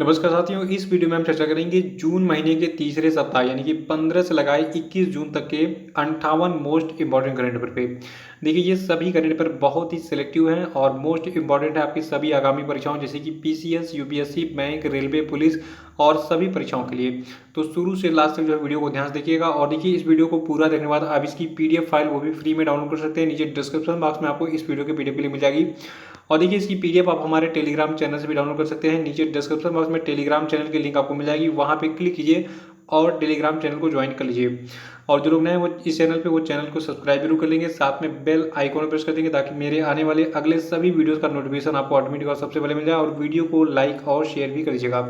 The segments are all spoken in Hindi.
नमस्कार साथियों, इस वीडियो में हम चर्चा करेंगे जून महीने के तीसरे सप्ताह यानी कि 15 से लगाए 21 जून तक के 58 मोस्ट इंपॉर्टेंट करंट अफेयर पे। देखिए, ये सभी करंट अफेयर बहुत ही सिलेक्टिव हैं और मोस्ट इंपॉर्टेंट है आपकी सभी आगामी परीक्षाओं जैसे कि PCS, UPSC, bank, railway, police और सभी परीक्षाओं के लिए। तो शुरू से लास्ट तक जो है वीडियो को ध्यान से देखिएगा और देखिए, इस वीडियो को पूरा देखने के बाद आप इसकी पीडीएफ फाइल वो भी फ्री में डाउनलोड कर सकते हैं। नीचे डिस्क्रिप्शन बॉक्स में आपको इस वीडियो की पीडीएफ के लिए मिल जाएगी। और देखिए, इसकी पीडीएफ आप हमारे टेलीग्राम चैनल से भी डाउनलोड कर सकते हैं। नीचे डिस्क्रिप्शन बॉक्स में टेलीग्राम चैनल की लिंक आपको मिल जाएगी, वहाँ पे क्लिक कीजिए और टेलीग्राम चैनल को ज्वाइन कर लीजिए। और जो लोग नए हैं वो इस चैनल पे वो चैनल को सब्सक्राइब जरूर कर लेंगे, साथ में बेल आइकॉन प्रेस कर देंगे ताकि मेरे आने वाले अगले सभी वीडियोस का नोटिफिकेशन आपको ऑटोमेटिक और सबसे पहले मिल जाए। और वीडियो को लाइक और शेयर भी कर दीजिएगा।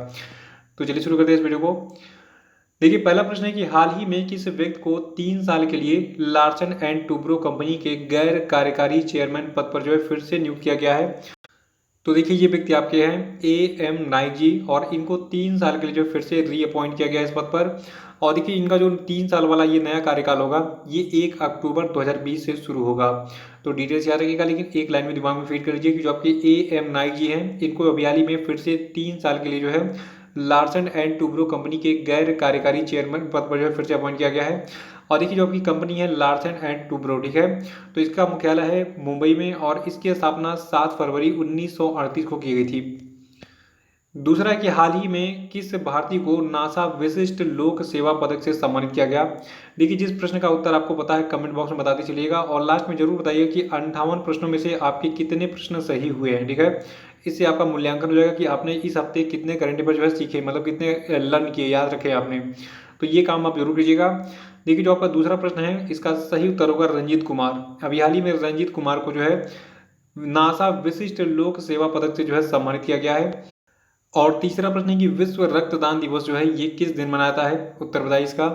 तो चलिए शुरू करते हैं इस वीडियो को। देखिए, पहला प्रश्न है कि हाल ही में किस व्यक्ति को 3 साल के लिए लार्सन एंड टूब्रो कंपनी के गैर कार्यकारी चेयरमैन पद पर जो है फिर से नियुक्त किया गया है। तो देखिए, ये व्यक्ति आपके हैं एम नाइक जी और इनको 3 साल के लिए जो फिर से रीअपॉइंट किया गया है इस पद पर। और देखिए, इनका जो 3 साल वाला ये नया कार्यकाल होगा ये 1 अक्टूबर 2020 से शुरू होगा। तो डिटेल्स याद रखिएगा, लेकिन एक लाइन में दिमाग में फीड कर लीजिए कि जो आपके एम नाइक जी हैं इनको अभी हाल ही में फिर से 3 साल के लिए जो है लार्सन एंड टूब्रो कंपनी के गैर कार्यकारी चेयरमैन पद पर जो है फिर से अपॉइंट किया गया है। और देखिए, जो आपकी कंपनी है लार्सन एंड टूब्रो, ठीक है, तो इसका मुख्यालय है मुंबई में और इसकी स्थापना 7 फरवरी 1938 को की गई थी। दूसरा है कि हाल ही में किस भारतीय को नासा विशिष्ट लोक सेवा पदक से सम्मानित किया गया। देखिए, जिस प्रश्न का उत्तर आपको पता है कमेंट बॉक्स में बताते चलिएगा और लास्ट में जरूर बताइए कि 58 प्रश्नों में से आपके कितने प्रश्न सही हुए हैं, ठीक है। इससे आपका मूल्यांकन हो जाएगा कि आपने इस हफ्ते कितने करंट अफेयर जो है सीखे, मतलब कितने लर्न किए, याद रखे आपने। तो ये काम आप जरूर कीजिएगा। देखिए, जो आपका दूसरा प्रश्न है इसका सही उत्तर होगा रंजीत कुमार। अभी हाल ही में रंजीत कुमार को जो है नासा विशिष्ट लोक सेवा पदक से जो है सम्मानित किया गया है। और तीसरा प्रश्न है कि विश्व रक्तदान दिवस जो है ये किस दिन मनाता है, उत्तर बताइए इसका।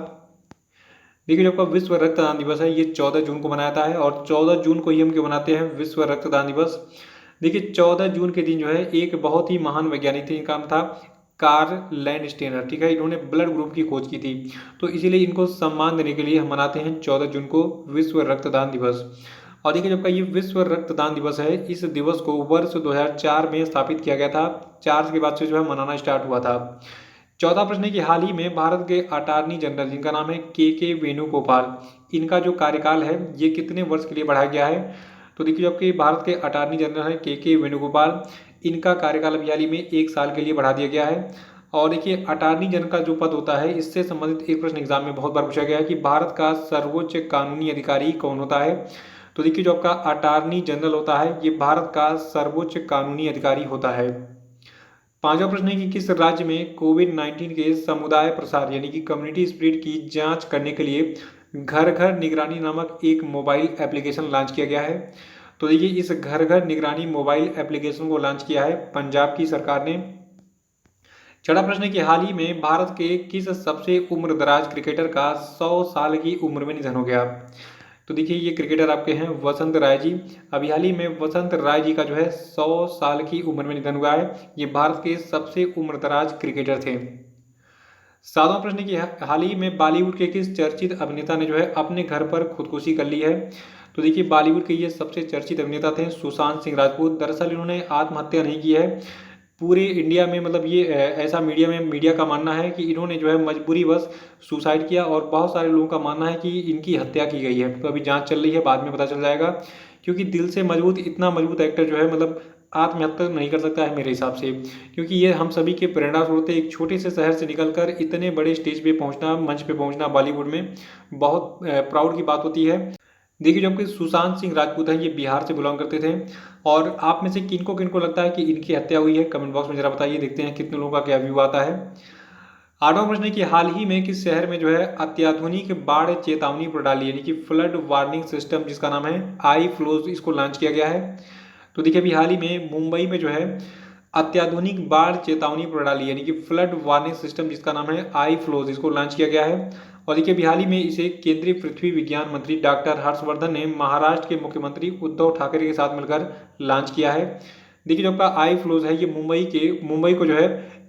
देखिए, जो आपका विश्व रक्तदान दिवस है ये 14 जून को मनाता है। और 14 जून को ही हम क्यों मनाते हैं विश्व रक्तदान दिवस। देखिए, 14 जून के दिन जो है एक बहुत ही महान वैज्ञानिक थे, इनका नाम था कार्ल लैंडस्टेनर, ठीक है। इन्होंने ब्लड ग्रुप की खोज की थी, तो इसीलिए इनको सम्मान देने के लिए हम मनाते हैं 14 जून को विश्व रक्तदान दिवस। और देखिए, जब का ये विश्व रक्तदान दिवस है इस दिवस को वर्ष 2004 में स्थापित किया गया था। 4 के बाद से जो है मनाना स्टार्ट हुआ था। चौथा प्रश्न है कि हाल ही में भारत के अटॉर्नी जनरल जिनका नाम है के वेणुगोपाल, इनका जो कार्यकाल है ये कितने वर्ष के लिए बढ़ाया गया है। तो देखिए, आपके भारत के अटॉर्नी जनरल है के वेणुगोपाल, इनका कार्यकाल अभी हाल ही में 1 साल के लिए बढ़ा दिया गया है। और देखिए, अटॉर्नी जनरल का जो पद होता है इससे संबंधित एक प्रश्न एग्जाम में बहुत बार पूछा गया है कि भारत का सर्वोच्च कानूनी अधिकारी कौन होता है। तो देखिए, जो आपका अटॉर्नी जनरल होता है ये भारत का सर्वोच्च कानूनी अधिकारी होता है। पांचवा प्रश्न है कि किस राज्य में कोविड-19 के समुदाय प्रसार यानी कि कम्युनिटी स्प्रेड की जांच करने के लिए घर घर निगरानी नामक एक मोबाइल एप्लीकेशन लॉन्च किया गया है। तो देखिए, इस घर घर निगरानी मोबाइल एप्लीकेशन को लॉन्च किया है पंजाब की सरकार ने। छठा प्रश्न है कि हाल ही में भारत के किस सबसे उम्रदराज क्रिकेटर का 100 साल की उम्र में निधन हो गया। तो देखिए, ये क्रिकेटर आपके हैं वसंत राय जी। अभी हाल ही में वसंत राय जी का जो है 100 साल की उम्र में निधन हुआ है। ये भारत के सबसे उम्रदराज क्रिकेटर थे। सातवां प्रश्न की हाल ही में बॉलीवुड के किस चर्चित अभिनेता ने जो है अपने घर पर खुदकुशी कर ली है। तो देखिए, बॉलीवुड के ये सबसे चर्चित अभिनेता थे सुशांत सिंह राजपूत। दरअसल इन्होंने आत्महत्या नहीं की है। पूरे इंडिया में मतलब ये ऐसा मीडिया का मानना है कि इन्होंने जो है मजबूरीवश सुसाइड किया और बहुत सारे लोगों का मानना है कि इनकी हत्या की गई है। तो अभी जांच चल रही है, बाद में पता चल जाएगा। क्योंकि दिल से मजबूत, इतना मजबूत एक्टर जो है मतलब आत्महत्या नहीं कर सकता है मेरे हिसाब से। क्योंकि ये हम सभी के प्रेरणा स्रोत है। एक छोटे से शहर से निकलकर इतने बड़े स्टेज पे पहुंचना, मंच पे पहुंचना बॉलीवुड में बहुत प्राउड की बात होती है। देखिए, जो आपके सुशांत सिंह राजपूत हैं ये बिहार से बिलोंग करते थे। और आप में से किनको किनको लगता है कि इनकी हत्या हुई है, कमेंट बॉक्स में जरा बताइए, देखते हैं कितने लोगों का क्या व्यू आता है। आठवां प्रश्न है कि हाल ही में किस शहर में जो है अत्याधुनिक बाढ़ चेतावनी प्रणाली यानी कि फ्लड वार्निंग सिस्टम जिसका नाम है आई फ्लोज, इसको लॉन्च किया गया है। तो देखिए, अभी हाल ही में मुंबई में जो है अत्याधुनिक बाढ़ चेतावनी प्रणाली यानी कि फ्लड वार्निंग सिस्टम जिसका नाम है आई फ्लोज, इसको लॉन्च किया गया है। और देखिए, अभी हाल ही में इसे केंद्रीय पृथ्वी विज्ञान मंत्री डॉक्टर हर्षवर्धन ने महाराष्ट्र के मुख्यमंत्री उद्धव ठाकरे के साथ मिलकर लॉन्च किया है। देखिए, जो आपका आई फ्लोज है ये मुंबई को जो है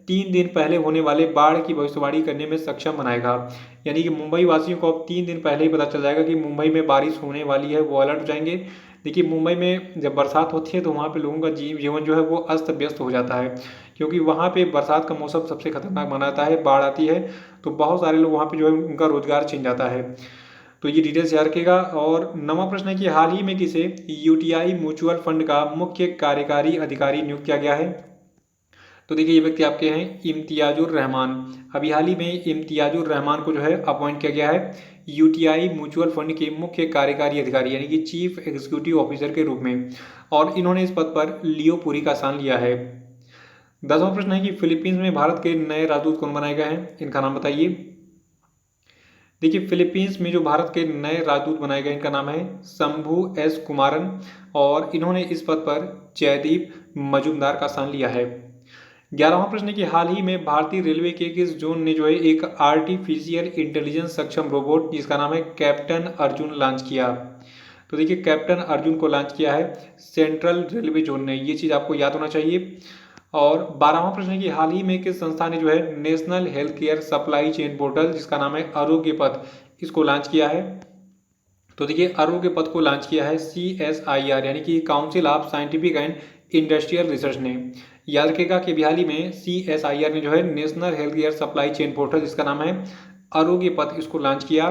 3 दिन पहले होने वाले बाढ़ की भविष्यवाणी करने में सक्षम बनाएगा। यानी कि मुंबई वासियों को अब 3 दिन पहले ही पता चल जाएगा कि मुंबई में बारिश होने वाली है, वो अलर्ट हो जाएंगे। देखिए, मुंबई में जब बरसात होती है तो वहाँ पे लोगों का जीवन जो है वो अस्त व्यस्त हो जाता है। क्योंकि वहाँ पे बरसात का मौसम सबसे खतरनाक माना जाता है, बाढ़ आती है तो बहुत सारे लोग वहाँ पे जो है उनका रोजगार छिन जाता है। तो ये डिटेल्स याद रखिएगा। और नवा प्रश्न है कि हाल ही में किसे यूटीआई म्यूचुअल फंड का मुख्य कार्यकारी अधिकारी नियुक्त किया गया है? तो देखिए ये व्यक्ति आपके हैं इम्तियाजुर रहमान। अभी हाल ही में इम्तियाजुर रहमान को जो है अपॉइंट किया गया है यूटीआई म्यूचुअल फंड के मुख्य कार्यकारी अधिकारी यानी कि चीफ एग्जीक्यूटिव ऑफिसर के रूप में, और इन्होंने इस पद पर लियो पुरी का स्थान लिया है। 10वां प्रश्न है कि फिलीपींस में भारत के नए राजदूत कौन बनाए गए हैं? इनका नाम बताइए। देखिए फिलीपींस में जो भारत के नए राजदूत बनाए गए इनका नाम है शंभू एस कुमारन, और इन्होंने इस पद पर जयदीप मजूमदार का स्थान लिया है। 11वां प्रश्न है कि हाल ही में भारतीय रेलवे के किस जोन ने जो है एक आर्टिफिशियल इंटेलिजेंस सक्षम रोबोट जिसका नाम है कैप्टन अर्जुन लॉन्च किया? तो देखिए कैप्टन अर्जुन को लॉन्च किया है सेंट्रल रेलवे जोन ने, ये चीज़ आपको याद होना चाहिए। और 12वां प्रश्न है कि हाल ही में किस संस्था ने जो है national health care supply chain portal जिसका नाम है आरोग्य पथ, इसको लॉन्च किया है? तो देखिए आरोग्य पथ को लॉन्च किया है CSIR यानी कि council of scientific and industrial research ने। याद रखिएगा कि हाल ही में CSIR ने जो है national health care supply chain portal जिसका नाम है आरोग्य पथ, इसको लॉन्च किया।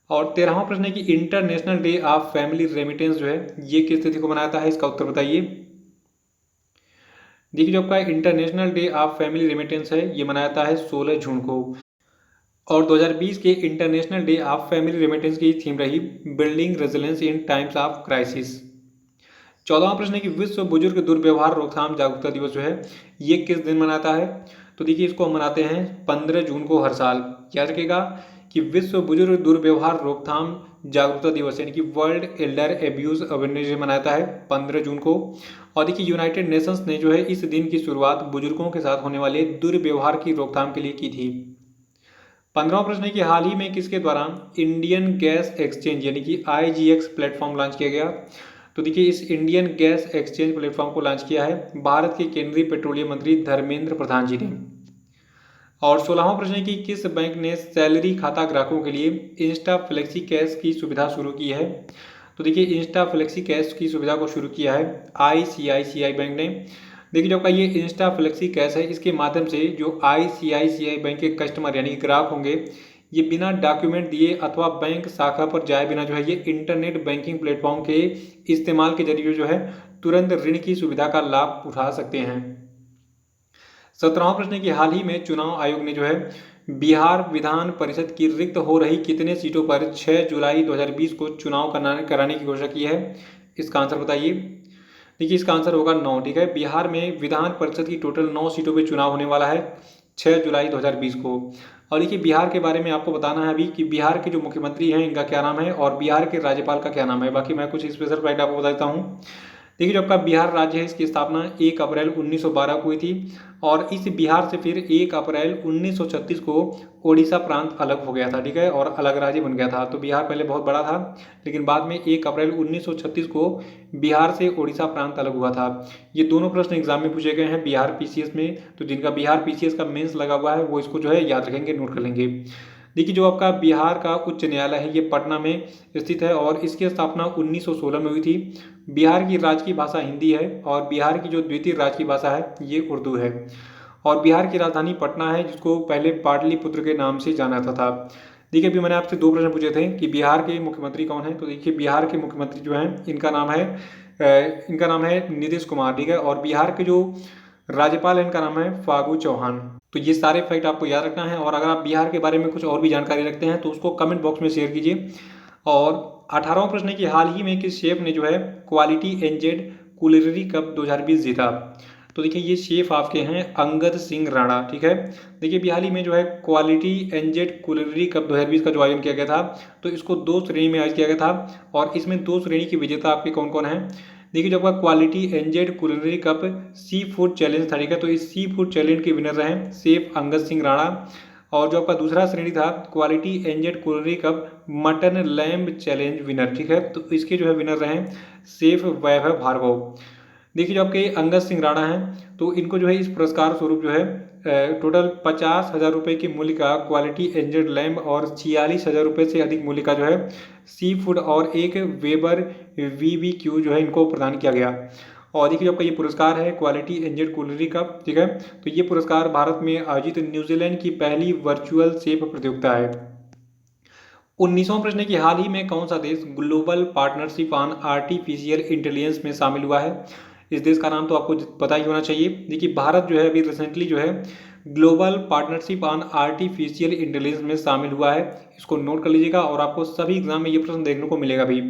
और 13वां प्रश्न है कि international day of family remittance जो है ये किस तिथि को मनाता है? इसका उत्तर बताइए। देखिए जो आपका international day of family remittance है ये मनाया जाता है 16 जून को। और 2020 के international day of family remittance की थीम रही building resilience in times of crisis. 14वां प्रश्न है कि विश्व बुजुर्ग दुर्व्यवहार रोकथाम जागरूकता दिवस जो है ये किस दिन मनाता है? तो देखिए इसको हम मनाते हैं 15 जून को हर साल। याद रखिएगा कि विश्व बुजुर्ग दुर्व्यवहार रोकथाम जागरूकता दिवस यानी कि world Elder abuse awareness day मनाता है 15 जून को। और देखिए यूनाइटेड नेशंस ने जो है इस दिन की शुरुआत बुजुर्गों के साथ होने वाले दुर्व्यवहार की रोकथाम के लिए की थी। 15वां प्रश्न है कि हाल ही में किसके द्वारा इंडियन गैस एक्सचेंज यानी कि IGX प्लेटफॉर्म लॉन्च किया गया? तो देखिए इस इंडियन गैस एक्सचेंज प्लेटफॉर्म को लॉन्च किया है भारत के केंद्रीय पेट्रोलियम मंत्री धर्मेंद्र प्रधान जी ने। और 16वां प्रश्न है कि किस बैंक ने सैलरी खाता ग्राहकों के लिए इंस्टा फ्लेक्सी कैश की सुविधा शुरू की है? तो देखिए इंस्टा फ्लेक्सी कैश की सुविधा को शुरू किया है ICICI बैंक ने। देखिए जो आपका ये इंस्टा फ्लेक्सी कैश है इसके माध्यम से जो ICICI बैंक के कस्टमर यानी कि ग्राहक होंगे ये बिना डॉक्यूमेंट दिए अथवा बैंक शाखा पर जाए बिना जो है ये इंटरनेट बैंकिंग प्लेटफॉर्म के इस्तेमाल के जरिए जो है तुरंत ऋण की सुविधा का लाभ उठा सकते हैं। 17वां प्रश्न है कि हाल ही में चुनाव आयोग ने जो है बिहार विधान परिषद की रिक्त हो रही कितने सीटों पर 6 जुलाई 2020 को चुनाव कराने की घोषणा की है? इसका आंसर बताइए। देखिए इसका आंसर होगा 9। ठीक है, बिहार में विधान परिषद की टोटल 9 सीटों पे चुनाव होने वाला है 6 जुलाई 2020 को। और देखिए बिहार के बारे में आपको बताना है अभी कि बिहार के जो मुख्यमंत्री हैं इनका क्या नाम है और बिहार के राज्यपाल का क्या नाम है। बाकी मैं कुछ स्पेशल फैक्ट आपको बता देता हूँ। देखिए जो आपका बिहार राज्य है इसकी स्थापना 1 अप्रैल 1912 को हुई थी, और इस बिहार से फिर 1 अप्रैल 1936 को ओडिशा प्रांत अलग हो गया था। ठीक है, और अलग राज्य बन गया था। तो बिहार पहले बहुत बड़ा था लेकिन बाद में 1 अप्रैल 1936 को बिहार से ओडिशा प्रांत अलग हुआ था। ये दोनों प्रश्न एग्जाम में पूछे गए हैं बिहार PCS में, तो जिनका बिहार PCS का मेंस लगा हुआ है वो इसको जो है याद रखेंगे, नोट कर लेंगे। देखिए जो आपका बिहार का उच्च न्यायालय है ये पटना में स्थित है और इसकी स्थापना 1916 में हुई थी। बिहार की राज्य की भाषा हिंदी है और बिहार की जो द्वितीय राज्य की भाषा है ये उर्दू है। और बिहार की राजधानी पटना है जिसको पहले पाटलिपुत्र के नाम से जाना जाता था। देखिए अभी मैंने आपसे 2 प्रश्न पूछे थे कि बिहार के मुख्यमंत्री कौन है। तो देखिए बिहार के मुख्यमंत्री जो हैं इनका नाम है नीतीश कुमार। ठीक है, और बिहार के जो राज्यपाल है इनका नाम है फागू चौहान। तो ये सारे फैक्ट आपको याद रखना है, और अगर आप बिहार के बारे में कुछ और भी जानकारी रखते हैं तो उसको कमेंट बॉक्स में शेयर कीजिए। और 18वां प्रश्न है कि हाल ही में किस शेफ ने जो है क्वालिटी एनजेड कुलिनरी कप 2020 जीता? तो देखिए ये शेफ आपके हैं अंगद सिंह राणा। ठीक है, देखिए अभी हाल ही में जो है क्वालिटी एनजेड कुलिनरी कप 2020 का जो आयोजन किया गया था तो इसको 2 श्रेणी में आयोजित किया गया था, और इसमें 2 श्रेणी के विजेता आपके कौन कौन हैं? देखिए जो आपका quality NZ culinary cup sea food challenge था। ठीक है, तो इस सी फूड चैलेंज के विनर रहे शेफ अंगद सिंह राणा। और जो आपका दूसरा श्रेणी था quality NZ culinary cup mutton lamb challenge winner. ठीक है, तो इसके जो है विनर रहे शेफ वैभव भार्गव। देखिए जो आपके अंगद सिंह राणा हैं तो इनको जो है इस पुरस्कार स्वरूप जो है टोटल 50,000 रुपये की मूल्य का क्वालिटी एंजेड लैम्ब और 46,000 रुपये से अधिक मूल्य का जो है सी फूड और एक वेबर VBQ जो है इनको प्रदान किया गया। और देखिए जो आपका ये पुरस्कार है क्वालिटी एंजल कुलरी का, ठीक है। तो ये पुरस्कार भारत में आयोजित न्यूजीलैंड की पहली वर्चुअल शेफ प्रतियोगिता है। 19वां प्रश्न है कि हाल ही में कौन सा देश global partnership on artificial intelligence में शामिल हुआ है। इस देश का नाम तो आपको पता ही होना चाहिए। देखिए भारत जो है अभी रिसेंटली जो है global partnership on artificial intelligence में शामिल हुआ है। इसको नोट कर लीजिएगा और आपको सभी एग्जाम में ये प्रश्न देखने को मिलेगा भी।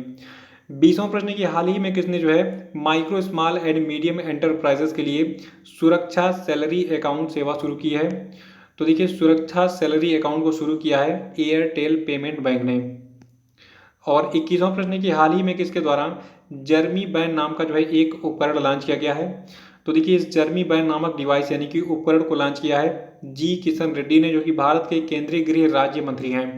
20वां प्रश्न है कि हाल ही में किसने जो है micro small and medium enterprises के लिए सुरक्षा सैलरी अकाउंट सेवा शुरू की है। तो देखिए सुरक्षा सैलरी अकाउंट को शुरू किया है एयरटेल पेमेंट बैंक ने। और 21वां प्रश्न है कि हाल ही में किसके द्वारा जर्मी बैन नाम का जो है एक उपकरण लॉन्च किया गया है। तो देखिए इस जर्मी बैन नामक डिवाइस यानी कि उपकरण को लॉन्च किया है जी किशन रेड्डी ने, जो कि भारत के केंद्रीय गृह राज्य मंत्री हैं।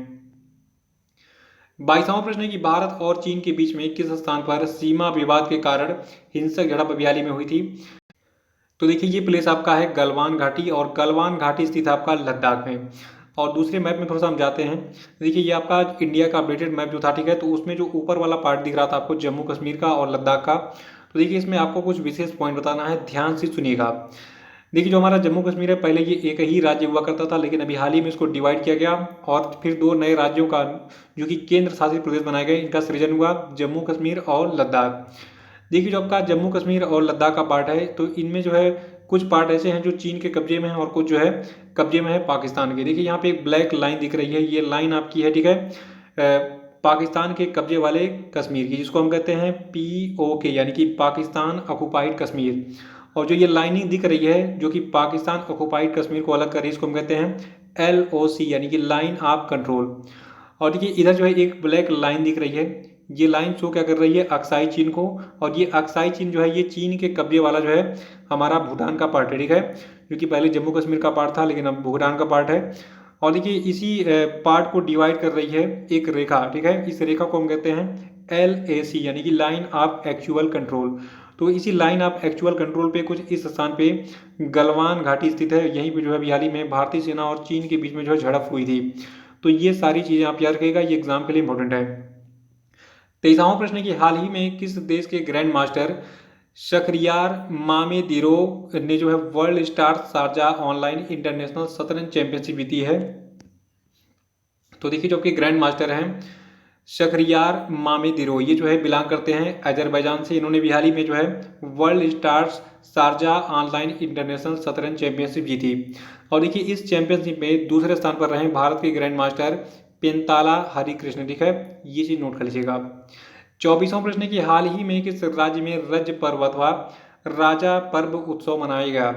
22वां प्रश्न है कि भारत और चीन के बीच में किस स्थान पर सीमा विवाद के कारण हिंसक झड़प अभी हाल ही में हुई थी। तो देखिए ये प्लेस आपका है गलवान घाटी, और गलवान घाटी स्थित है आपका लद्दाख में। और दूसरे मैप में थोड़ा सा हम जाते हैं। देखिए ये आपका इंडिया का अपडेटेड मैप जो था, ठीक है, तो उसमें जो ऊपर वाला पार्ट दिख रहा था आपको जम्मू कश्मीर का और लद्दाख का। तो देखिए इसमें आपको कुछ विशेष पॉइंट बताना है, ध्यान से सुनिएगा। देखिए जो हमारा जम्मू कश्मीर है पहले ये एक ही राज्य हुआ करता था, लेकिन अभी हाल ही में इसको डिवाइड किया गया और फिर दो नए राज्यों का जो कि केंद्र शासित प्रदेश बनाए गए, इनका सृजन हुआ जम्मू कश्मीर और लद्दाख। देखिए जो आपका जम्मू कश्मीर और लद्दाख का पार्ट है, तो इनमें जो है कुछ पार्ट ऐसे हैं जो चीन के कब्जे में है और कुछ जो है कब्जे में है पाकिस्तान के। देखिए यहाँ पे एक ब्लैक लाइन दिख रही है, ये लाइन आपकी है, ठीक है, पाकिस्तान के कब्जे वाले कश्मीर की, जिसको हम कहते हैं POK यानी कि पाकिस्तान ऑक्युपाइड कश्मीर। और जो ये लाइनिंग दिख रही है जो कि पाकिस्तान ऑक्युपाइड कश्मीर को अलग कर रही है, इसको हम कहते हैं LOC यानी कि लाइन ऑफ कंट्रोल। और देखिए इधर जो है एक ब्लैक लाइन दिख रही है, ये लाइन शो क्या कर रही है अक्साई चीन को, और ये अक्साई चीन जो है ये चीन के कब्जे वाला जो है हमारा भूटान का पार्ट है, ठीक है, जो कि पहले जम्मू कश्मीर का पार्ट था लेकिन अब भूटान का पार्ट है। और देखिए इसी पार्ट को डिवाइड कर रही है एक रेखा, ठीक है, इस रेखा को हम कहते हैं LAC यानी कि लाइन ऑफ एक्चुअल कंट्रोल। तो इसी लाइन ऑफ एक्चुअल कंट्रोल पे कुछ इस स्थान पे गलवान घाटी स्थित है, यहीं पे जो है अभी हाल ही में भारतीय सेना और चीन के बीच में जो है झड़प हुई थी। तो ये सारी चीजें आप याद रखिएगा, ये एग्जाम के लिए इंपॉर्टेंट है। 23वां प्रश्न है कि हाल ही में किस देश के ग्रैंड मास्टर शखरियार मामेदिरो ने जो है world star Sharjah online international शतरंज चैंपियनशिप जीती है। तो देखिए जो आपके ग्रैंड मास्टर हैं शखरियार मामेदिरो, ये जो है बिलोंग करते हैं अजरबैजान से। इन्होंने भी हाल ही में जो है world stars Sharjah online international शतरंज चैंपियनशिप जीती। और देखिए इस चैंपियनशिप में दूसरे स्थान पर रहे भारत के ग्रैंड मास्टर पेंताला हरिकृष्ण, ठीक है, ये चीज नोट कर लीजिएगा। 24वां प्रश्न है कि हाल ही में किस राज्य में रज पर्व अथवा राजा पर्व उत्सव मनाया गया।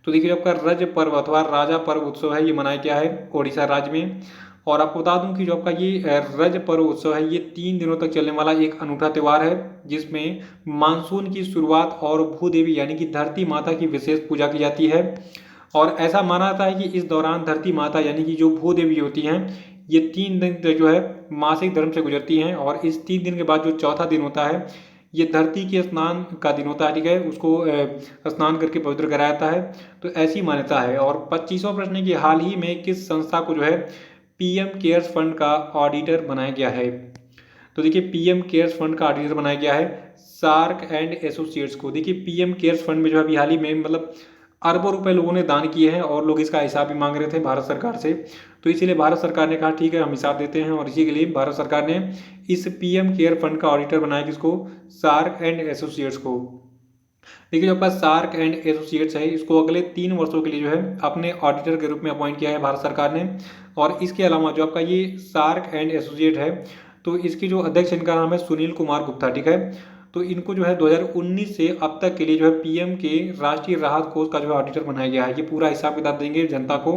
तो देखिए आपका रज पर्व अथवा राजा पर्व उत्सव है, ये मनाया गया है ओडिशा राज्य में। और आपको बता दूं कि जो आपका ये रज पर्व उत्सव है ये 3 दिनों तक चलने वाला एक अनूठा त्योहार है, जिसमें मानसून की शुरुआत और भूदेवी यानी कि धरती माता की विशेष पूजा की जाती है। और ऐसा माना जाता है कि इस दौरान धरती माता यानी कि जो भूदेवी होती हैं ये 3 दिन तक जो है मासिक धर्म से गुजरती हैं, और इस 3 दिन के बाद जो चौथा दिन होता है ये धरती के स्नान का दिन होता है, ठीक है, उसको स्नान करके पवित्र कराया जाता है। तो ऐसी मान्यता है। और 25वां प्रश्न है कि हाल ही में किस संस्था को जो है PM केयर्स फंड का ऑडिटर बनाया गया है। तो देखिए PM केयर्स फंड का ऑडिटर बनाया गया है सार्क एंड एसोसिएट्स को। देखिए PM केयर्स फंड में जो अभी हाल ही में मतलब अरबों रुपए लोगों ने दान किए हैं और लोग इसका हिसाब भी मांग रहे थे भारत सरकार से। तो इसीलिए भारत सरकार ने कहा ठीक है हम हिसाब देते हैं, और इसी के लिए भारत सरकार ने इस PM केयर फंड का ऑडिटर बनाया किसको, सार्क एंड एसोसिएट्स को। देखिए जो आपका सार्क एंड एसोसिएट्स है इसको अगले 3 वर्षों के लिए जो है अपने ऑडिटर के रूप में अपॉइंट किया है भारत सरकार ने। और इसके अलावा जो आपका ये सार्क एंड एसोसिएट है तो इसके जो अध्यक्ष इनका नाम है सुनील कुमार गुप्ता, ठीक है। तो इनको जो है 2019 से अब तक के लिए जो है PM के राष्ट्रीय राहत कोष का जो है ऑडिटर बनाया गया है। ये पूरा हिसाब किताब देंगे जनता को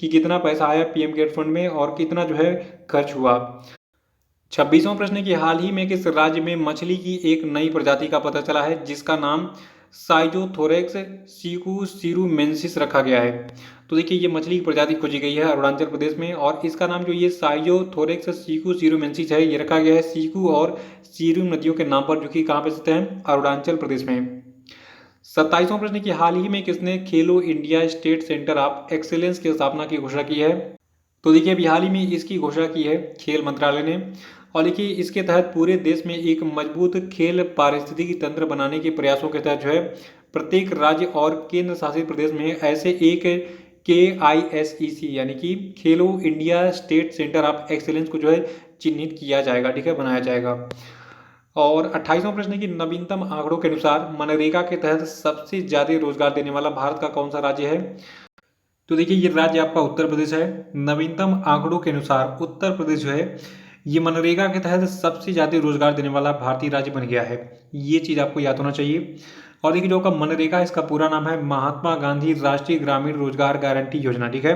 कि कितना पैसा आया PM केयर फंड में और कितना जो है खर्च हुआ। 26वां प्रश्न है कि हाल ही में किस राज्य में मछली की एक नई प्रजाति का पता चला है जिसका नाम साइजोथोरेक्स सिकुसिरुमेंसिस रखा गया है। तो देखिए ये मछली की प्रजाति खोजी गई है अरुणाचल प्रदेश में, और इसका नाम जो ये साइजोथोरेक्स सिकुसिरुमेंसिस है ये रखा गया है सीकू और सीरुम नदियों के नाम पर, जो कि कहाँ पे स्थित है अरुणाचल प्रदेश में। 27वां प्रश्न कि हाल ही में किसने खेलो India state centre of excellence की स्थापना की घोषणा की है। तो देखिए अभी हाल ही में इसकी घोषणा की है खेल मंत्रालय ने। और देखिए इसके तहत पूरे देश में एक मजबूत खेल पारिस्थितिकी तंत्र बनाने के प्रयासों के तहत जो है प्रत्येक राज्य और केंद्र शासित प्रदेश में ऐसे एक KISEC यानी कि खेलो India state centre of excellence को जो है चिन्हित किया जाएगा, ठीक है, बनाया जाएगा। और 28वां प्रश्न है कि नवीनतम आंकड़ों के अनुसार मनरेगा के तहत सबसे ज्यादा रोजगार देने वाला भारत का कौन सा राज्य है? तो देखिए ये राज्य आपका उत्तर प्रदेश है। नवीनतम आंकड़ों के अनुसार उत्तर प्रदेश जो है ये मनरेगा के तहत सबसे ज्यादा रोजगार देने वाला भारतीय राज्य बन गया है। ये चीज आपको याद होना चाहिए। और देखिए जो आपका मनरेगा इसका पूरा नाम है महात्मा गांधी राष्ट्रीय ग्रामीण रोजगार गारंटी योजना, ठीक है।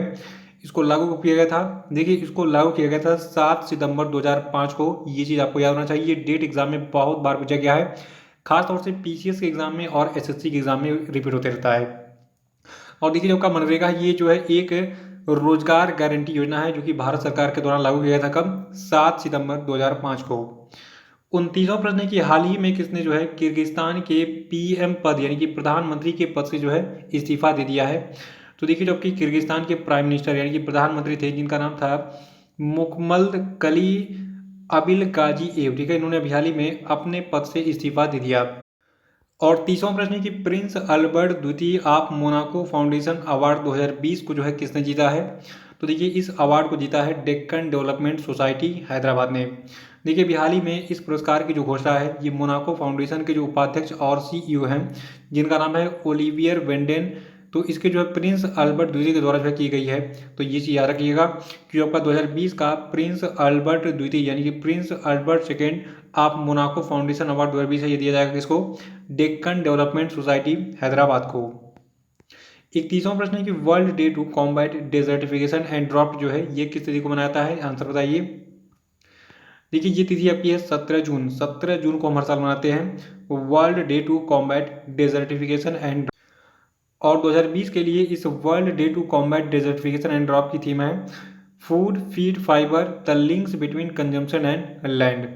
इसको लागू किया गया था, देखिए इसको लागू किया गया था 7 सितंबर 2005 को। ये चीज आपको याद होना चाहिए। डेट एग्जाम में बहुत बार पूछा गया है, खासतौर से PCS के एग्जाम में और SSC के एग्जाम में रिपीट होते रहता है। और देखिए जो आपका मनरेगा ये जो है एक रोजगार गारंटी योजना है जो कि भारत सरकार के द्वारा लागू किया गया था। कब? 7 सितंबर 2005 को। 29वां प्रश्न है कि हाल ही में किसने जो है किर्गिस्तान के PM पद यानी कि प्रधानमंत्री के पद से जो है इस्तीफा दे दिया है? तो देखिए जो आपकी किर्गिस्तान के प्राइम मिनिस्टर यानी कि प्रधानमंत्री थे जिनका नाम था मुकम्मल कली अबिलगाजीएव, ठीक है, इन्होंने अभी हाल ही में अपने पद से इस्तीफा दे दिया। और 30वां प्रश्न है कि प्रिंस अल्बर्ट द्वितीय ऑफ मोनाको फाउंडेशन अवार्ड 2020 को जो है किसने जीता है? तो देखिए इस अवार्ड को जीता है डेक्कन डेवलपमेंट सोसाइटी हैदराबाद ने। देखिए अभी हाल ही में इस पुरस्कार की जो घोषणा है ये मोनाको फाउंडेशन के जो उपाध्यक्ष और CEO हैं जिनका नाम है ओलिवियर वेंडेन, तो इसके जो है प्रिंस अल्बर्ट द्वितीय के द्वारा जो है की गई है। तो ये चीज़ याद रखिएगा कि आपका 2020 का प्रिंस अल्बर्ट द्वितीय यानी कि Prince Albert second of Monaco foundation award 2020 है, ये दिया जाएगा किसको? डेक्कन डेवलपमेंट सोसाइटी हैदराबाद को। 31वां प्रश्न है कि world day to combat desertification and drought जो है ये किस तिथि को मनाता है? आंसर बताइए। देखिए ये तिथि आपकी है 17 जून। 17 जून को हम हर साल मनाते हैं world day to combat desertification and. और 2020 के लिए इस world day to combat desertification and drought की थीम है food feed fibre the links between consumption and land.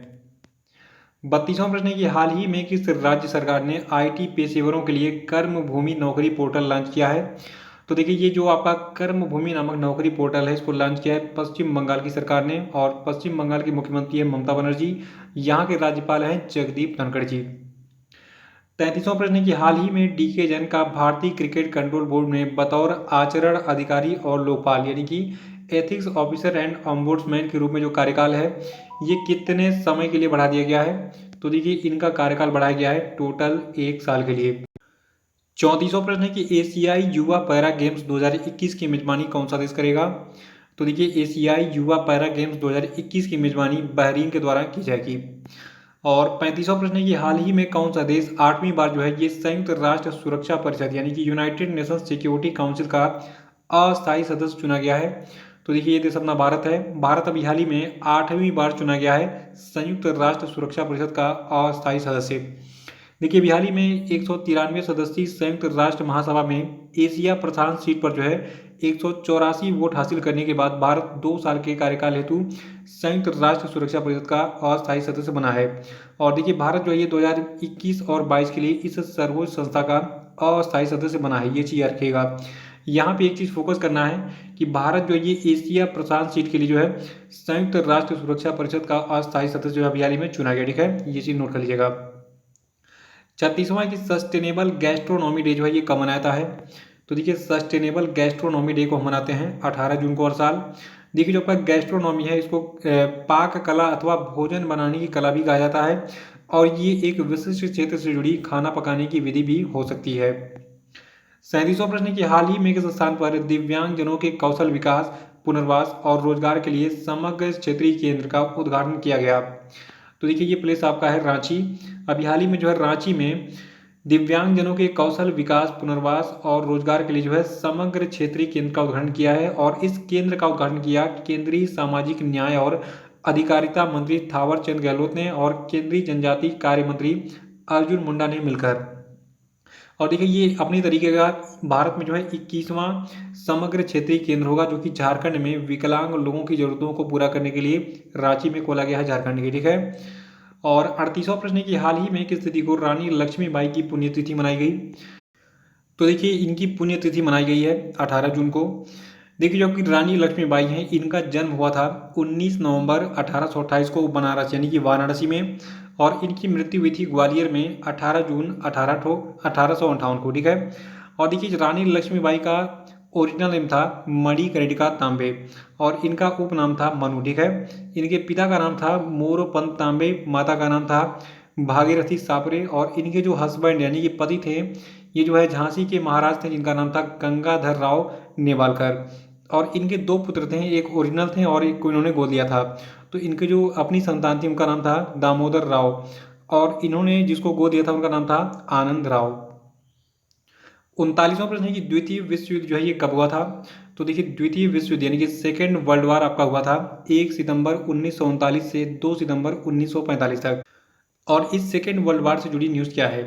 32वां प्रश्न है कि हाल ही में किस राज्य सरकार ने IT पेशेवरों के लिए कर्म भूमि नौकरी पोर्टल लॉन्च किया है? तो देखिए ये जो आपका कर्म भूमि नामक नौकरी पोर्टल है इसको लॉन्च किया है पश्चिम बंगाल की सरकार ने। और पश्चिम बंगाल की मुख्यमंत्री है ममता बनर्जी, यहाँ के राज्यपाल हैं जगदीप धनखड़ जी। 33वां प्रश्न है कि हाल ही में DK जैन का भारतीय क्रिकेट कंट्रोल बोर्ड में बतौर आचरण अधिकारी और लोकपाल यानी कि एथिक्स ऑफिसर एंड ऑम्बुड्समैन के रूप में जो कार्यकाल है ये कितने समय के लिए बढ़ा दिया गया है? तो देखिए इनका कार्यकाल बढ़ाया गया है टोटल 1 साल के लिए। 34वां प्रश्न है कि एशियाई युवा पैरा गेम्स 2021 की मेजबानी कौन सा देश करेगा? तो देखिए एशियाई युवा पैरा गेम्स 2021 की मेजबानी बहरीन के द्वारा की जाएगी। और 35वां प्रश्न है कि हाल ही में कौन सा देश 8वीं बार जो है ये संयुक्त राष्ट्र सुरक्षा परिषद यानी कि यूनाइटेड नेशंस सिक्योरिटी काउंसिल का अस्थायी सदस्य चुना गया है? तो देखिए ये देश अपना भारत है। भारत अभी हाल ही में 8वीं बार चुना गया है संयुक्त राष्ट्र सुरक्षा परिषद का अस्थायी सदस्य। देखिए अभी हाल ही में 193 सदस्यीय संयुक्त राष्ट्र महासभा में एशिया प्रशांत सीट पर जो है 184 वोट हासिल करने के बाद भारत 2 साल के कार्यकाल हेतु संयुक्त राष्ट्र सुरक्षा परिषद का अस्थायी सदस्य बना है। और देखिए भारत जो है ये 2021 और 22 के लिए इस सर्वोच्च संस्था का अस्थायी सदस्य बना है, ये चीज रखिएगा। यहाँ पे एक चीज फोकस करना है कि भारत जो है ये एशिया प्रशांत सीट के लिए जो है संयुक्त राष्ट्र सुरक्षा परिषद का अस्थायी सदस्य जो है अभी हाल ही में चुना गया, ठीक है, ये चीज नोट कर लीजिएगा। 36वां की सस्टेनेबल गैस्ट्रोनॉमी डे जो है ये कब मनाया जाता है? तो देखिए सस्टेनेबल गैस्ट्रोनॉमी डे को हम मनाते हैं 18 जून को हर साल। देखिए जो आपका गैस्ट्रोनॉमी है इसको पाक कला अथवा भोजन बनाने की कला भी कहा जाता है और ये एक विशिष्ट क्षेत्र से जुड़ी खाना पकाने की विधि भी हो सकती है। 37वां प्रश्न कि हाल ही में किस स्थान पर दिव्यांगजनों के कौशल विकास पुनर्वास और रोजगार के लिए समग्र क्षेत्रीय केंद्र का उद्घाटन किया गया? तो देखिए ये प्लेस आपका है रांची। अभी हाल ही में जो है रांची में दिव्यांगजनों के कौशल विकास पुनर्वास और रोजगार के लिए जो है समग्र क्षेत्रीय केंद्र का उद्घाटन किया है। और इस केंद्र का उद्घाटन किया केंद्रीय सामाजिक न्याय और अधिकारिता मंत्री थावर चंद गहलोत ने और केंद्रीय जनजातीय कार्य मंत्री अर्जुन मुंडा ने मिलकर। और देखिए ये अपनी तरीके का भारत में जो है 21वां समग्र क्षेत्रीय केंद्र होगा जो कि झारखंड में विकलांग लोगों की जरूरतों को पूरा करने के लिए रांची में खोला गया है झारखंड के, ठीक है। और 38वां प्रश्न है कि हाल ही में किस तिथि को रानी लक्ष्मीबाई की पुण्यतिथि मनाई गई? तो देखिए इनकी पुण्यतिथि मनाई गई है 18 जून को। देखिए जो कि रानी लक्ष्मीबाई हैं, इनका जन्म हुआ था 19 नवंबर 1828 को बनारस यानी कि वाराणसी में, और इनकी मृत्यु हुई थी ग्वालियर में 18 जून 1858 को, ठीक है। और देखिए रानी लक्ष्मीबाई का ओरिजिनल नेम था मणिकर्णिका तांबे, और इनका उपनाम था मनु, ठीक है। इनके पिता का नाम था मोरोपंत तांबे, माता का नाम था भागीरथी सापरे, और इनके जो हस्बैंड यानी कि पति थे, ये जो है झांसी के महाराज थे जिनका नाम था गंगाधर राव नेवालकर। और इनके दो पुत्र थे, एक ओरिजिनल थे और एक को इन्होंने गोद लिया था। तो इनके जो अपनी संतान थी उनका नाम था दामोदर राव, और इन्होंने जिसको गोद दिया था उनका नाम था आनंद राव। 39वां प्रश्न है कि द्वितीय विश्व युद्ध जो है ये कब हुआ था। तो देखिए द्वितीय विश्व युद्ध यानी कि सेकेंड वर्ल्ड वार आपका हुआ था 1 सितंबर 1939 से 2 सितंबर 1945 तक। और इस सेकेंड वर्ल्ड वार से जुड़ी न्यूज़ क्या है।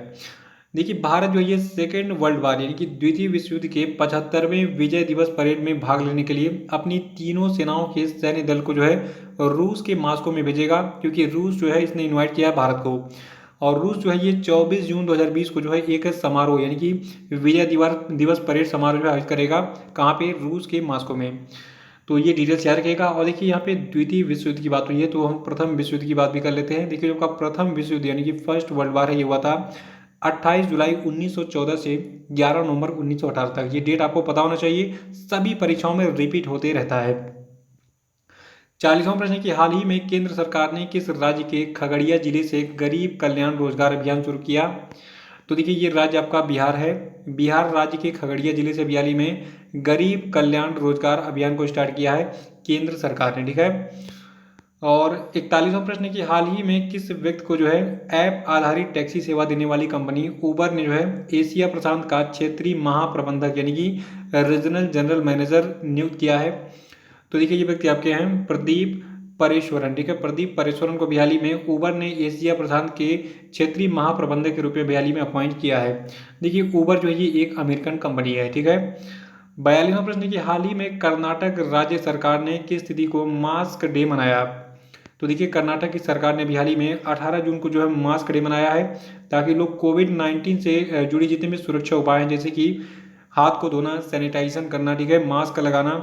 देखिए भारत जो है ये सेकेंड वर्ल्ड वार यानी कि द्वितीय विश्व युद्ध के 75वें विजय दिवस परेड में भाग लेने के लिए अपनी तीनों सेनाओं के सैन्य दल को जो है रूस के मास्को में भेजेगा, क्योंकि रूस जो है इसने इनवाइट किया है भारत को। और रूस जो है ये 24 जून 2020 को जो है एक समारोह यानी कि विजय दिवस परेड समारोह जो है आयोजित करेगा, कहाँ पे, रूस के मास्को में। तो ये डिटेल्स याद रखिएगा। और देखिए यहाँ पे द्वितीय विश्व युद्ध की बात हुई है तो हम प्रथम विश्व युद्ध की बात भी कर लेते हैं। देखिए जो का प्रथम विश्व युद्ध यानी कि फर्स्ट वर्ल्ड वार है ये हुआ था 28 जुलाई 1914 से 11 नवंबर 1918 तक। ये डेट आपको पता होना चाहिए, सभी परीक्षाओं में रिपीट होते रहता है। 40वां प्रश्न है कि हाल ही में केंद्र सरकार ने किस राज्य के खगड़िया जिले से गरीब कल्याण रोजगार अभियान शुरू किया। तो देखिए ये राज्य आपका बिहार है। बिहार राज्य के खगड़िया जिले से हाल ही में गरीब कल्याण रोजगार अभियान को स्टार्ट किया है केंद्र सरकार ने, ठीक है। और 41वां प्रश्न है कि हाल ही में किस व्यक्ति को जो है ऐप आधारित टैक्सी सेवा देने वाली कंपनी उबर ने जो है एशिया प्रशांत का क्षेत्रीय महाप्रबंधक यानी कि रीजनल जनरल मैनेजर नियुक्त किया है। तो देखिए ये व्यक्ति आपके हैं प्रदीप परेश्वरन, ठीक है। प्रदीप परेश्वरन को हाल ही में उबर ने एशिया प्रशांत के क्षेत्रीय महाप्रबंधक के रूप में हाल ही में अपॉइंट किया है। देखिए उबर जो है ये एक अमेरिकन कंपनी है, ठीक है। 42वां प्रश्न है कि हाल ही में कर्नाटक राज्य सरकार ने किस तिथि को मास्क डे मनाया। तो देखिए कर्नाटक की सरकार ने भी हाल ही में 18 जून को जो है मास्क डे मनाया है, ताकि लोग कोविड-19 से जुड़ी जितने भी सुरक्षा उपाय हैं जैसे कि हाथ को धोना, सैनिटाइजेशन करना, ठीक है, मास्क लगाना,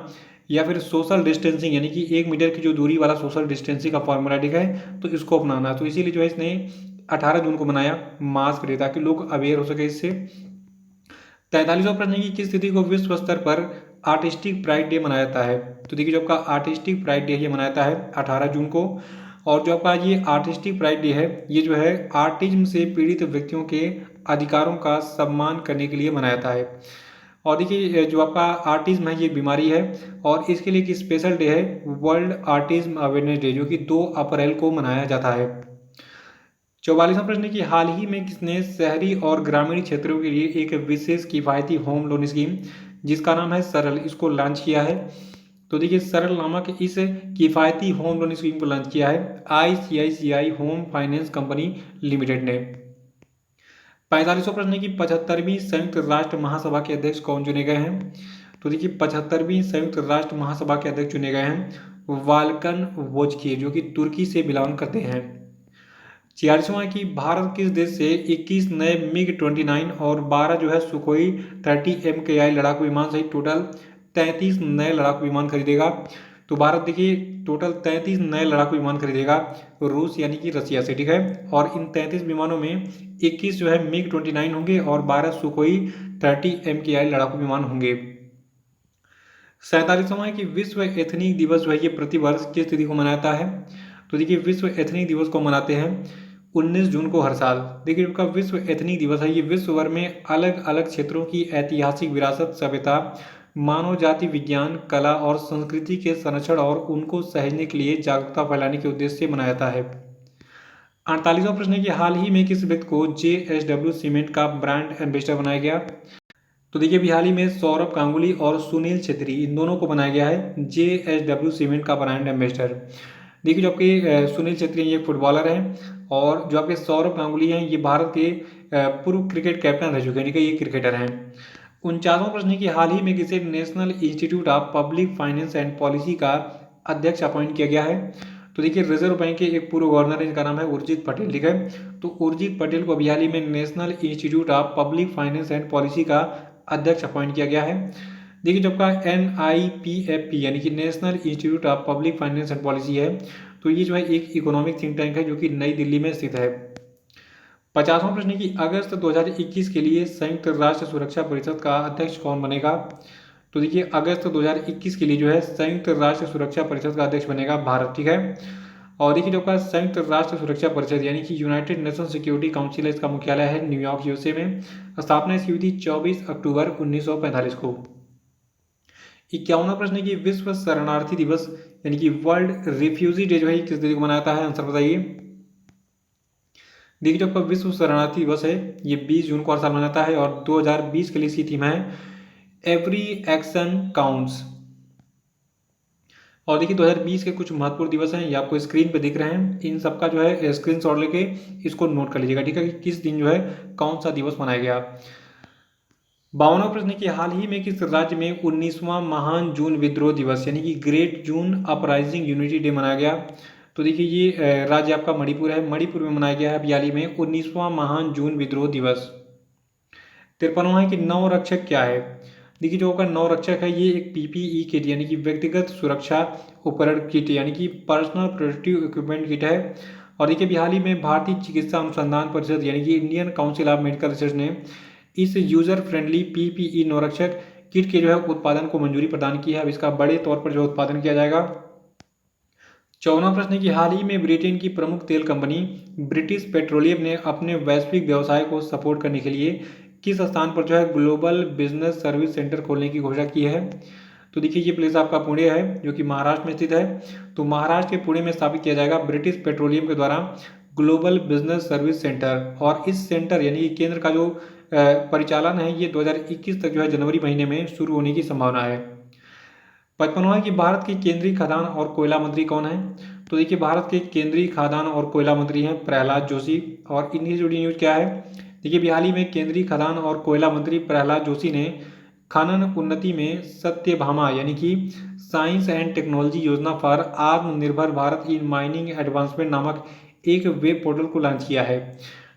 या फिर सोशल डिस्टेंसिंग यानी कि 1 मीटर की जो दूरी वाला सोशल डिस्टेंसिंग का फॉर्मूला, ठीक है, तो इसको अपनाना। तो इसीलिए जो है इसने 18 जून को मनाया मास्क डे, ताकि लोग अवेयर हो सके इससे। 43वां प्रश्न है कि किस तिथि को विश्व स्तर पर आर्टिस्टिक प्राइड डे मनाया जाता है। तो देखिए जो आपका आर्टिस्टिक प्राइड डे ये मनाया जाता है 18 जून को। और जो आपका ये आर्टिस्टिक प्राइड डे है ये जो है आर्टिज्म से पीड़ित व्यक्तियों के अधिकारों का सम्मान करने के लिए मनाया जाता है। और देखिए जो आपका आर्टिज्म है ये एक बीमारी है, और इसके लिए एक स्पेशल डे है वर्ल्ड आर्टिज्म अवेयरनेस डे, जो कि 2 अप्रैल को मनाया जाता है। 44वां प्रश्न है कि हाल ही में किसने शहरी और ग्रामीण क्षेत्रों के लिए एक विशेष किफ़ायती होम लोन स्कीम जिसका नाम है सरल, इसको लॉन्च किया है। तो देखिए सरल नामक इस किफ़ायती होम लोन स्कीम को लॉन्च किया है ICICI home finance company limited ने। 45वां प्रश्न है कि 75वीं संयुक्त राष्ट्र महासभा के अध्यक्ष कौन चुने गए हैं। तो देखिए 75वीं संयुक्त राष्ट्र महासभा के अध्यक्ष चुने गए हैं वाल्कन वोजकी, जो कि तुर्की से बिलोंग करते हैं। 46वां कि भारत किस देश से 21 नए मिग-29 और 12 जो है सुखोई 30 MKI लड़ाकू विमान सहित टोटल 33 नए लड़ाकू विमान खरीदेगा। तो भारत देखिए टोटल 33 नए लड़ाकू विमान खरीदेगा रूस यानी कि रसिया से, ठीक है। और इन 33 विमानों में 21 जो है मिग-29 होंगे और 12 सुखोई 30 MKI लड़ाकू विमान होंगे। 47वां है कि विश्व एथनिक दिवस जो है ये प्रतिवर्ष किस तिथि को मनाता है। तो देखिए विश्व एथनिक दिवस को मनाते हैं 19 जून को हर साल। देखिए इनका विश्व एथनिक दिवस है ये विश्व भर में अलग अलग क्षेत्रों की ऐतिहासिक विरासत, सभ्यता, मानव जाति, विज्ञान, कला और संस्कृति के संरक्षण और उनको सहेजने के लिए जागरूकता फैलाने के उद्देश्य से मनाया जाता है। 48वां प्रश्न है कि हाल ही में किस व्यक्ति को JSW सीमेंट का ब्रांड एम्बेसडर बनाया गया। तो देखिए अभी हाल ही में सौरभ गांगुली और सुनील छेत्री इन दोनों को बनाया गया है JSW सीमेंट का ब्रांड एम्बेसडर। देखिए जो आपके सुनील छेत्री ये फुटबॉलर हैं, और जो आपके सौरभ गांगुली हैं ये भारत के पूर्व क्रिकेट कैप्टन रह चुके हैं, ठीक है, ये क्रिकेटर हैं। 49वां प्रश्न है कि हाल ही में किसे national institute of public finance and policy का अध्यक्ष अपॉइंट किया गया है। तो देखिए रिजर्व बैंक के एक पूर्व गवर्नर है जिनका नाम है उर्जित पटेल, ठीक है। तो उर्जित पटेल को अभी हाल ही में national institute of public finance and policy का अध्यक्ष अपॉइंट किया गया है। देखिए जो आपका NIPFP यानी कि national institute of public finance and policy है, तो ये जो है एक इकोनॉमिक थिंक टैंक है जो कि नई दिल्ली में स्थित है। 50वां प्रश्न है कि अगस्त 2021 के लिए संयुक्त राष्ट्र सुरक्षा परिषद का अध्यक्ष कौन बनेगा? तो देखिए अगस्त 2021 के लिए जो है संयुक्त राष्ट्र सुरक्षा परिषद का अध्यक्ष बनेगा भारत, ठीक है। और देखिए जो आपका संयुक्त राष्ट्र सुरक्षा परिषद यानी कि यूनाइटेड नेशन सिक्योरिटी काउंसिल है, इसका मुख्यालय है न्यूयॉर्क USA में। स्थापना इसकी हुई थी 24 अक्टूबर 1945 को। 51वां प्रश्न है कि विश्व शरणार्थी दिवस यानी कि वर्ल्ड रिफ्यूजी डे जो है किस दिन को मनाता है? आंसर बताइए। देखिए जो आपका विश्व शरणार्थी दिवस है ये 20 जून को हर साल मनाता है और 2020 के लिए इसकी थीम है एवरी एक्शन काउंट्स। और देखिए 2020 के कुछ महत्वपूर्ण दिवस हैं, ये आपको स्क्रीन पे दिख रहे हैं। इन सबका जो है स्क्रीनशॉट लेके इसको नोट कर लीजिएगा, ठीक है, कि किस दिन जो है कौन सा दिवस मनाया गया। 52वां प्रश्न है कि हाल ही में किस राज्य में 19वां महान जून विद्रोह दिवस यानी कि ग्रेट जून अपराइजिंग यूनिटी डे मनाया गया? तो देखिए ये राज्य आपका मणिपुर है। मणिपुर में मनाया गया है अभी हाल ही में 19वां महान जून विद्रोह दिवस। 53वां है कि नवरक्षक क्या है? देखिए जो आपका नवरक्षक है ये एक PPE किट यानी कि व्यक्तिगत सुरक्षा उपकरण किट यानी कि पर्सनल प्रोटेक्टिव इक्विपमेंट किट है। और देखिए अभी हाल ही में भारतीय चिकित्सा अनुसंधान परिषद यानी कि Indian council of medical research ने इस यूजर फ्रेंडली PPE नवरक्षक किट के जो है उत्पादन को मंजूरी प्रदान की है। अब इसका बड़े तौर पर जो उत्पादन किया जाएगा। 54वां प्रश्न है कि हाल ही में ब्रिटेन की प्रमुख तेल कंपनी ब्रिटिश पेट्रोलियम ने अपने वैश्विक व्यवसाय को सपोर्ट करने के लिए किस स्थान पर जो है ग्लोबल बिजनेस सर्विस सेंटर खोलने की घोषणा की है? तो देखिए ये प्लेस आपका पुणे है जो कि महाराष्ट्र में स्थित है। तो महाराष्ट्र के पुणे में स्थापित किया जाएगा ब्रिटिश पेट्रोलियम के द्वारा ग्लोबल बिजनेस सर्विस सेंटर। और इस सेंटर यानी कि केंद्र का जो परिचालन है ये 2021 तक जो है जनवरी महीने में शुरू होने की संभावना है। 55वां है कि भारत के केंद्रीय खाद्यान्न और कोयला मंत्री कौन है? तो देखिए भारत के केंद्रीय खाद्यान्न और कोयला मंत्री हैं प्रहलाद जोशी। और इनकी जुड़ी न्यूज क्या है? देखिए हाल ही में केंद्रीय खाद्यान्न और कोयला मंत्री प्रहलाद जोशी ने खनन उन्नति में सत्यभामा यानी कि साइंस एंड टेक्नोलॉजी योजना फॉर आत्मनिर्भर भारत इन माइनिंग एडवांसमेंट नामक एक वेब पोर्टल को लॉन्च किया है।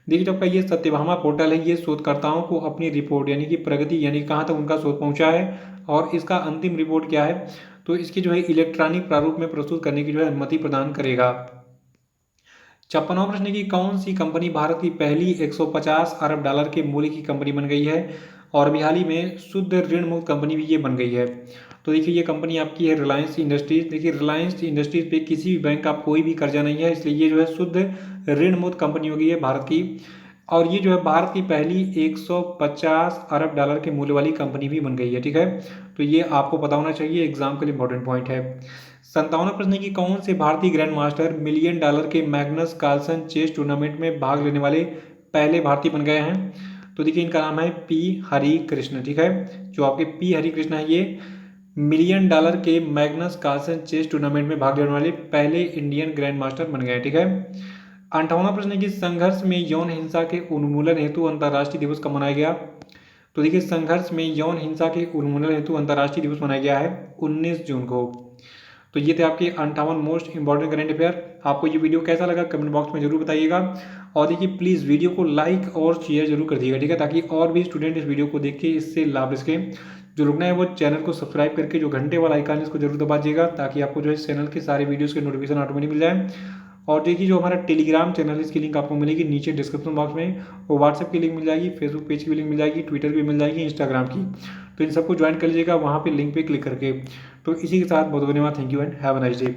देखिए जब का ये सत्यभामा पोर्टल है ये शोधकर्ताओं को अपनी रिपोर्ट यानी कि प्रगति यानी कहाँ तक उनका शोध पहुंचा है और इसका अंतिम रिपोर्ट क्या है तो इसकी जो है इलेक्ट्रॉनिक प्रारूप में प्रस्तुत करने की जो है अनुमति प्रदान करेगा। 56वां प्रश्न है कि कौन सी कंपनी भारत की पहली 150 अरब डॉलर के मूल्य की कंपनी बन गई है? और अभी हाल ही में शुद्ध ऋण मुक्त कंपनी भी ये बन गई है। तो देखिए ये कंपनी आपकी है रिलायंस इंडस्ट्रीज। देखिए रिलायंस इंडस्ट्रीज पे किसी भी बैंक का कोई भी कर्जा नहीं है, इसलिए ये जो है शुद्ध ऋण मुक्त कंपनी हो गई है भारत की। और ये जो है भारत की पहली 150 अरब डॉलर के मूल्य वाली कंपनी भी बन गई है, ठीक है। तो ये आपको पता होना चाहिए, एग्जाम के लिए इंपॉर्टेंट पॉइंट है। 57वां प्रश्न है कि कौन से भारतीय ग्रैंड मास्टर $1 मिलियन के मैग्नस कार्लसन चेस टूर्नामेंट में भाग लेने वाले पहले भारतीय बन गए हैं? तो देखिए इनका नाम है P हरि कृष्ण, ठीक है। जो आपके P हरि कृष्ण है ये $1 मिलियन के मैग्नस कार्लसन चेस टूर्नामेंट में भाग लेने वाले पहले इंडियन ग्रैंड मास्टर बन गए, ठीक है। 58वां प्रश्न है कि संघर्ष में यौन हिंसा के उन्मूलन हेतु अंतर्राष्ट्रीय दिवस कब मनाया गया? तो देखिए संघर्ष में यौन हिंसा के उन्मूलन हेतु अंतर्राष्ट्रीय दिवस मनाया गया है 19 जून को। तो ये थे आपके 58 मोस्ट इंपॉर्टेंट करंट अफेयर। आपको ये वीडियो कैसा लगा कमेंट बॉक्स में जरूर बताइएगा। और देखिए प्लीज़ वीडियो को लाइक और शेयर जरूर कर दिएगा, ठीक है, ताकि और भी स्टूडेंट इस वीडियो को देख के इससे लाभ इसके। जो रुकना है वो चैनल को सब्सक्राइब करके जो घंटे वाला आइकन है इसको जरूर दबा दीजिएगा, ताकि आपको जो है चैनल के सारे वीडियोज़ के नोटिफिकेशन ऑटोमेटिक मिल जाए। और देखिए जो हमारा टेलीग्राम चैनल है इसकी लिंक आपको मिलेगी नीचे डिस्क्रिप्शन बॉक्स में। वो व्हाट्सएप की लिंक मिल जाएगी, फेसबुक पेज की भी लिंक मिल जाएगी, ट्विटर की मिल जाएगी, इंस्टाग्राम की। तो इन सबको ज्वाइन कर लीजिएगा वहाँ पे लिंक पे क्लिक करके। तो इसी के साथ बहुत धन्यवाद, thank you and have a nice day.